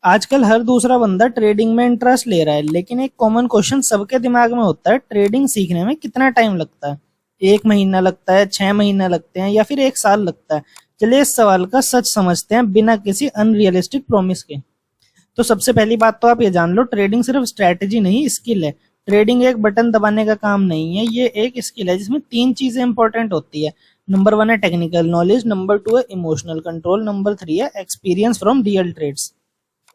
आजकल हर दूसरा बंदा ट्रेडिंग में इंटरेस्ट ले रहा है, लेकिन एक कॉमन क्वेश्चन सबके दिमाग में होता है, ट्रेडिंग सीखने में कितना टाइम लगता है? 1 महीना लगता है, 6 महीना लगते हैं, या फिर 1 साल लगता है? चलिए इस सवाल का सच समझते हैं बिना किसी अनरियलिस्टिक प्रॉमिस के। तो सबसे पहली बात तो आप ये जान लो, ट्रेडिंग सिर्फ स्ट्रैटेजी नहीं, स्किल है। ट्रेडिंग एक बटन दबाने का काम नहीं है, ये एक स्किल है जिसमें 3 चीजें इंपॉर्टेंट होती है। नंबर 1 है टेक्निकल नॉलेज, नंबर 2 है इमोशनल कंट्रोल, नंबर 3 है एक्सपीरियंस फ्रॉम रियल ट्रेड्स।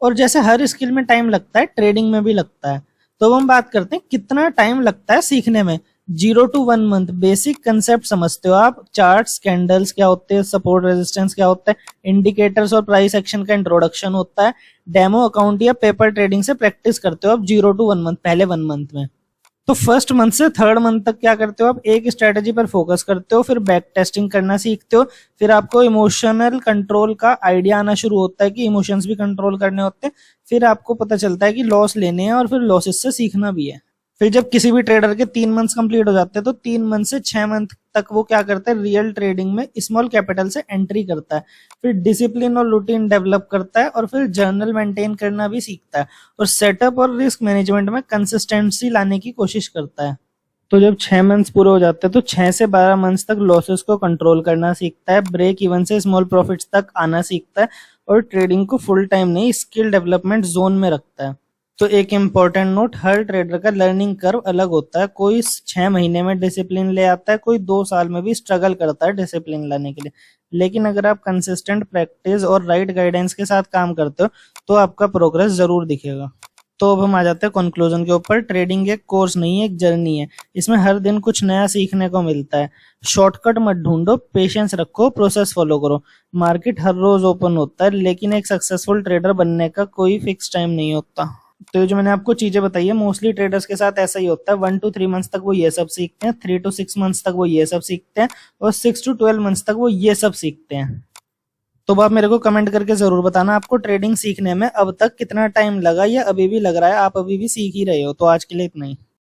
और जैसे हर स्किल में टाइम लगता है, ट्रेडिंग में भी लगता है। तो अब हम बात करते हैं कितना टाइम लगता है सीखने में। 0 to 1 मंथ बेसिक कंसेप्ट समझते हो आप? चार्ट्स, कैंडल्स क्या होते हैं, सपोर्ट रेजिस्टेंस क्या होता है, इंडिकेटर्स और प्राइस एक्शन का इंट्रोडक्शन होता है। डेमो अकाउंट या पेपर ट्रेडिंग से प्रैक्टिस करते हो आप 0 to 1 मंथ, पहले 1 मंथ में। तो फर्स्ट मंथ से थर्ड मंथ तक क्या करते हो आप? एक स्ट्रेटेजी पर फोकस करते हो, फिर बैक टेस्टिंग करना सीखते हो, फिर आपको इमोशनल कंट्रोल का आइडिया आना शुरू होता है कि इमोशंस भी कंट्रोल करने होते हैं। फिर आपको पता चलता है कि लॉस लेने हैं और फिर लॉसेस से सीखना भी है। फिर जब किसी भी ट्रेडर के 3 मंथ्स कंप्लीट हो जाते हैं, तो 3 मंथ से 6 मंथ तक वो क्या करता है? रियल ट्रेडिंग में स्मॉल कैपिटल से एंट्री करता है, फिर डिसिप्लिन और रूटीन डेवलप करता है, और फिर जर्नल मेंटेन करना भी सीखता है, और सेटअप और रिस्क मैनेजमेंट में कंसिस्टेंसी लाने की कोशिश करता है। तो जब 6 मंथ्स पूरे हो जाते हैं, तो 6 से 12 मंथ्स तक लॉसेस को कंट्रोल करना सीखता है, ब्रेक इवन से स्मॉल प्रॉफिट्स तक आना सीखता है, और ट्रेडिंग को फुल टाइम नहीं, स्किल डेवलपमेंट जोन में रखता है। तो एक इम्पोर्टेंट नोट, हर ट्रेडर का लर्निंग कर्व अलग होता है। कोई 6 महीने में डिसिप्लिन ले आता है, कोई 2 साल में भी स्ट्रगल करता है डिसिप्लिन लाने के लिए। लेकिन अगर आप कंसिस्टेंट प्रैक्टिस और राइट गाइडेंस के साथ काम करते हो, तो आपका प्रोग्रेस जरूर दिखेगा। तो अब हम आ जाते हैं कंक्लूजन के ऊपर। ट्रेडिंग एक कोर्स नहीं है, एक जर्नी है। इसमें हर दिन कुछ नया सीखने को मिलता है। शॉर्टकट मत ढूंढो, पेशेंस रखो, प्रोसेस फॉलो करो। मार्केट हर रोज ओपन होता है, लेकिन एक सक्सेसफुल ट्रेडर बनने का कोई फिक्स टाइम नहीं होता। तो ये जो मैंने आपको चीजें बताई है, मोस्टली ट्रेडर्स के साथ ऐसा ही होता है। 1 to 3 मंथ्स तक वो ये सब सीखते हैं, 3 to 6 मंथ्स तक वो ये सब सीखते हैं, और 6 to 12 मंथ्स तक वो ये सब सीखते हैं। तो आप मेरे को कमेंट करके जरूर बताना, आपको ट्रेडिंग सीखने में अब तक कितना टाइम लगा, या अभी भी लग रहा है आप अभी भी सीख ही रहे हो। तो आज के लिए इतना ही।